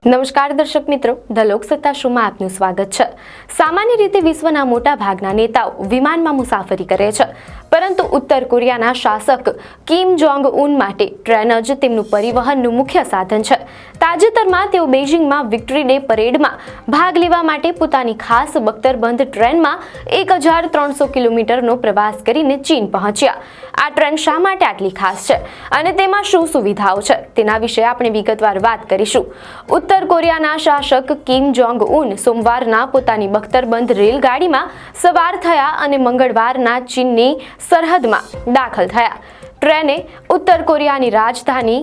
નમસ્કાર દર્શક મિત્રો, ધ લોકસત્તા શોમાં આપનું સ્વાગત છે। સામાન્ય રીતે વિશ્વના મોટા ભાગના નેતાઓ વિમાનમાં મુસાફરી કરે છે, પરંતુ ઉત્તર કોરિયાના શાસક કિમ જોંગ ઉન માટે ટ્રેન જ તેમનું પરિવહનનું મુખ્ય સાધન છે। તાજેતરમાં તેઓ બેઇજિંગમાં વિક્ટરી ડે પરેડમાં ભાગ લેવા માટે પોતાની ખાસ બખ્તરબંધ ટ્રેનમાં 1300 કિલોમીટરનો પ્રવાસ કરીને ચીન પહોંચ્યા। આ ટ્રેન શા માટે આટલી ખાસ છે અને તેમાં શું સુવિધાઓ છે તેના વિશે આપણે વિગતવાર વાત કરીશું। ઉત્તર કોરિયાના શાસક કિમ જોંગ ઉન સોમવારના પોતાની બખ્તરબંધ રેલગાડીમાં સવાર થયા અને મંગળવારના ચીનની સરહદમાં દાખલ થયા। ટ્રેને ઉત્તર કોરિયાની રાજધાની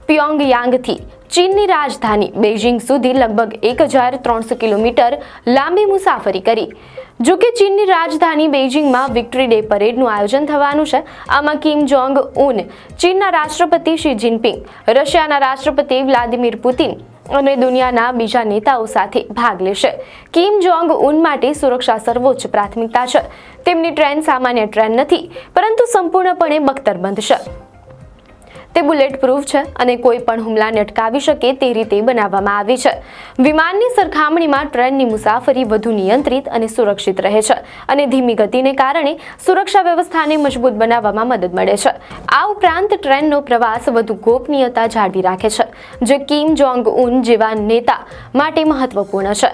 પ્યોંગયાંગથી ચીનની રાજધાની બેઇજિંગ સુધી લગભગ 1300 કિલોમીટર લાંબી મુસાફરી કરી। જો કે ચીનની રાજધાની બેઇજિંગમાં વિક્ટરી ડે પરેડનું આયોજન થવાનું છે। આમાં કિમ જોંગ ઉન ચીનના રાષ્ટ્રપતિ શી જિનપિંગ, રશિયાના રાષ્ટ્રપતિ વ્લાદિમીર પુતિન અને દુનિયાના બીજા નેતાઓ સાથે ભાગ લેશે। કિમ જોંગ ઉન માટે સુરક્ષા સર્વોચ્ચ પ્રાથમિકતા છે। તેમની ટ્રેન સામાન્ય ટ્રેન નથી, પરંતુ સંપૂર્ણપણે બખ્તરબંધ છે। તે બુલેટ પ્રૂફ છે અને કોઈ પણ હુમલાને અટકાવી શકે તે રીતે બનાવવામાં આવી છે। વિમાનની સરખામણીમાં ટ્રેનની મુસાફરી વધુ નિયંત્રિત અને સુરક્ષિત રહે છે અને ધીમી ગતિને કારણે સુરક્ષા વ્યવસ્થાને મજબૂત બનાવવામાં મદદ મળે છે। આ ઉપરાંત ટ્રેનનો પ્રવાસ વધુ ગોપનીયતા જાળવી રાખે છે, જે કિમ જોંગ ઉન જેવા નેતા માટે મહત્વપૂર્ણ છે।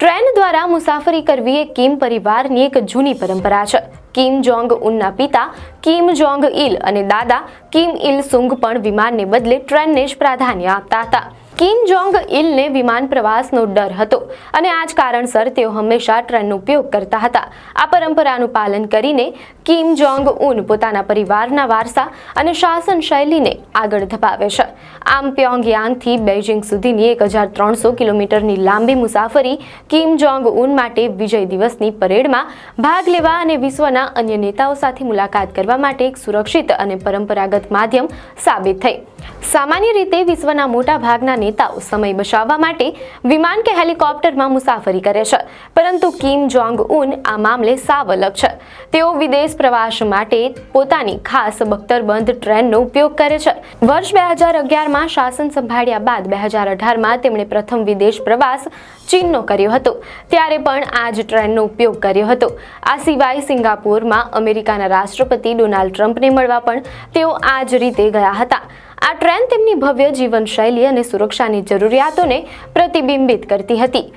ટ્રેન દ્વારા મુસાફરી કરવી એ કિમ પરિવારની એક જૂની પરંપરા છે। કિમ જોંગ ઉનના પિતા કિમ જોંગ ઇલ અને દાદા કિમ ઇલ સુંગ પણ વિમાનને બદલે ટ્રેનને જ પ્રાધાન્ય આપતા હતા। કિમ જોંગ ઇલને વિમાન પ્રવાસનો ડર હતો અને આ જ કારણસર તેઓ હંમેશા ટ્રેનનો ઉપયોગ કરતા હતા। આ પરંપરાનું પાલન કરીને કિમ જોંગ ઉન પોતાના પરિવારના વારસા અને શાસન શૈલીને આગળ ધપાવે છે। આમ પ્યોંગયાંગથી બેઇજિંગ સુધીની 1300 કિલોમીટરની લાંબી મુસાફરી કિમ જોંગ ઉન માટે વિજય દિવસની પરેડમાં ભાગ લેવા અને વિશ્વના અન્ય નેતાઓ સાથે મુલાકાત કરવા માટે એક સુરક્ષિત અને પરંપરાગત માધ્યમ સાબિત થઈ। સામાન્ય રીતે વિશ્વના મોટા ભાગના નેતાઓ સમય બચાવવા માટે વિમાન કે હેલિકોપ્ટરમાં મુસાફરી કરે છે, પરંતુ કિમ જોંગ ઉન આ મામલે સાવ અલગ છે। તેઓ વિદેશ પ્રવાસ માટે પોતાની ખાસ બખ્તરબંધ ટ્રેનનો ઉપયોગ કરે છે। વર્ષ 2011માં શાસન સંભાળ્યા બાદ 2018માં તેમણે પ્રથમ વિદેશ પ્રવાસ ચીનનો કર્યો હતો, ત્યારે પણ આ જ ટ્રેનનો ઉપયોગ કર્યો હતો। આ સિવાય સિંગાપોરમાં અમેરિકાના રાષ્ટ્રપતિ ડોનાલ્ડ ટ્રમ્પને મળવા પણ તેઓ આ જ રીતે ગયા હતા। આ ટ્રેન તેમની ભવ્ય જીવનશૈલી અને સુરક્ષાની જરૂરિયાતોને પ્રતિબિંબિત કરતી હતી।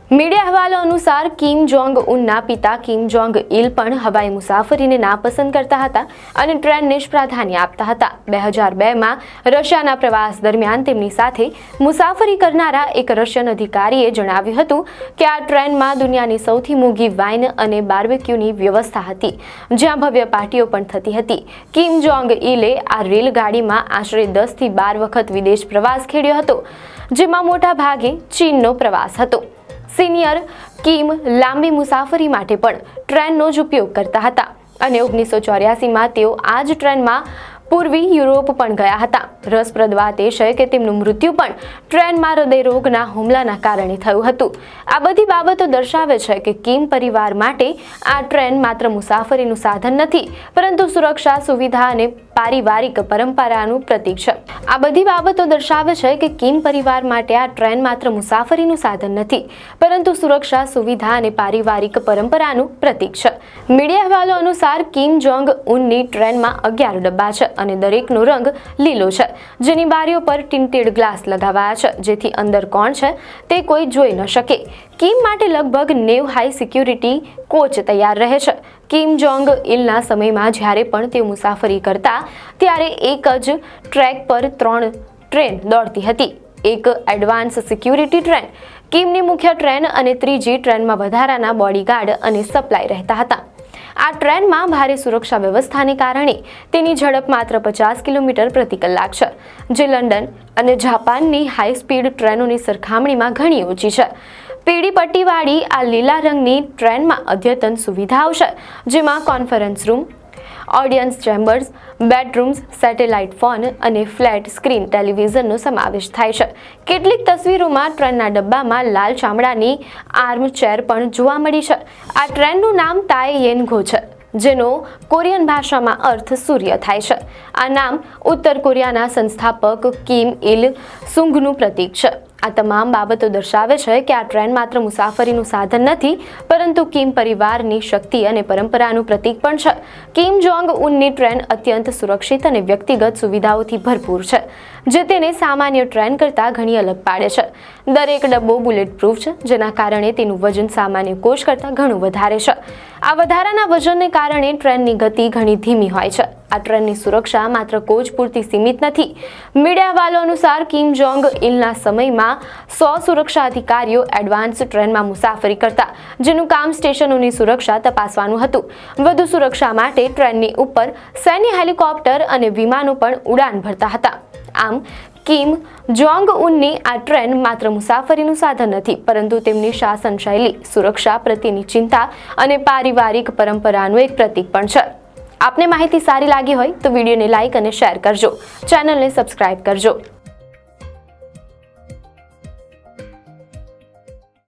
મીડિયા અહેવાલો અનુસાર કિમ જોંગ ઉનના પિતા કિમ જોંગ ઇલ પણ હવાઈ મુસાફરીને નાપસંદ કરતા હતા અને ટ્રેનને જ પ્રાધાન્ય આપતા હતા। 2002માં રશિયાના પ્રવાસ દરમિયાન તેમની સાથે મુસાફરી કરનારા એક રશિયન અધિકારીએ જણાવ્યું હતું કે આ ટ્રેનમાં દુનિયાની સૌથી મોંઘી વાઇન અને બાર્બેક્યુની વ્યવસ્થા હતી, જ્યાં ભવ્ય પાર્ટીઓ પણ થતી હતી। કિમ જોંગ ઇલે આ રેલગાડીમાં આશરે 10 થી 12 વખત વિદેશ પ્રવાસ ખેડ્યો હતો, જેમાં મોટા ભાગે ચીનનો પ્રવાસ હતો। સિનિયર કિમ લાંબી મુસાફરી માટે પણ ટ્રેનનો જ ઉપયોગ કરતા હતા અને 1984માં તેઓ આ જ ટ્રેનમાં પૂર્વી યુરોપ પણ ગયા હતા। રસપ્રદ વાત એ છે કે તેમનું મૃત્યુ પણ ટ્રેનમાં હૃદયરોગના હુમલાના કારણે થયું હતું। આ બધી બાબતો દર્શાવે છે કે કિમ પરિવાર માટે આ ટ્રેન માત્ર મુસાફરીનું સાધન નથી, પરંતુ સુરક્ષા, સુવિધા અને પારિવારિક પરંપરાનું પ્રતીક છે। આ બધી બાબતો દર્શાવે છે કે કિમ પરિવાર માટે આ ટ્રેન માત્ર મુસાફરીનું સાધન નથી, પરંતુ સુરક્ષા, સુવિધા અને પારિવારિક પરંપરાનું પ્રતીક છે। મીડિયા અહેવાલો અનુસાર કિમ જોંગ ઉનની ટ્રેનમાં 11 ડબ્બા છે અને દરેકનો રંગ લીલો છે, જેની બારીઓ પર ટિન્ટેડ ગ્લાસ લગાવાયા છે, જેથી અંદર કોણ છે તે કોઈ જોઈ ન શકે। કિમ માટે લગભગ 90 હાઈ સિક્યુરિટી કોચ તૈયાર રહે છે। કિમ જોંગ ઇલના સમયમાં જ્યારે પણ તેઓ મુસાફરી કરતા ત્યારે એક જ ટ્રેક પર 3 ટ્રેન દોડતી હતી, એક એડવાન્સ સિક્યુરિટી ટ્રેન, કિમની મુખ્ય ટ્રેન અને ત્રીજી ટ્રેનમાં વધારાના બોડીગાર્ડ અને સપ્લાય રહેતા હતા। આ ટ્રેનમાં ભારે સુરક્ષા વ્યવસ્થાને કારણે તેની ઝડપ માત્ર 50 કિલોમીટર પ્રતિ કલાક છે, જે લંડન અને જાપાનની હાઈ સ્પીડ ટ્રેનોની સરખામણીમાં ઘણી ઓછી છે। પીળી પટ્ટીવાળી આ લીલા રંગની ટ્રેનમાં અદ્યતન સુવિધાઓ છે, જેમાં conference room, audience chambers, bedrooms, satellite phone અને ફ્લેટ સ્ક્રીન ટેલિવિઝનનો સમાવેશ થાય છે। કેટલીક તસવીરોમાં ટ્રેનના ડબ્બામાં લાલ ચામડાની આર્મ ચેર પણ જોવા મળી છે। આ ટ્રેનનું નામ તાય યેનગો છે, જેનો કોરિયન ભાષામાં અર્થ સૂર્ય થાય છે। આ નામ ઉત્તર કોરિયાના સંસ્થાપક કિમ ઇલ સુંગનું પ્રતીક છે। આ તમામ બાબતો દર્શાવે છે કે આ ટ્રેન માત્ર મુસાફરીનું સાધન નથી, પરંતુ કિમ પરિવારની શક્તિ અને પરંપરાનું પ્રતીક પણ છે. કિમ જોંગ ઉનની ટ્રેન અત્યંત સુરક્ષિત અને વ્યક્તિગત સુવિધાઓથી ભરપૂર છે, જે તેને સામાન્ય ટ્રેન કરતાં ઘણી અલગ પાડે છે. દરેક ડબ્બો બુલેટ પ્રૂફ છે, જેના કારણે તેનું વજન સામાન્ય કોચ કરતાં ઘણું વધારે છે. આ વધારાના વજનને કારણે ટ્રેનની ગતિ ઘણી ધીમી હોય છે. આ ટ્રેનની સુરક્ષા માત્ર કોચ પૂરતી સીમિત નથી. મીડિયા અહેવાલો અનુસાર કિમ જોંગ ઇલના સમયમાં 100 સુરક્ષા અધિકારીઓ એડવાન્સ ટ્રેનમાં મુસાફરી કરતા, જેનું કામ સ્ટેશનોની સુરક્ષા તપાસવાનું હતું. વધુ સુરક્ષા માટે ટ્રેનની ઉપર સૈન્ય હેલિકોપ્ટર અને વિમાનો પણ ઉડાન ભરતા હતા. આમ કિમ જોંગ ઉનની આ ટ્રેન માત્ર મુસાફરીનું સાધન નથી, પરંતુ તેમની શાસન શૈલી, સુરક્ષા પ્રત્યેની ચિંતા અને પારિવારિક પરંપરાનું એક પ્રતીક પણ છે. આપને માહિતી સારી લાગી હોય તો વિડીયોને લાઇક અને શેર કરજો. ચેનલને સબસ્ક્રાઇબ કરજો.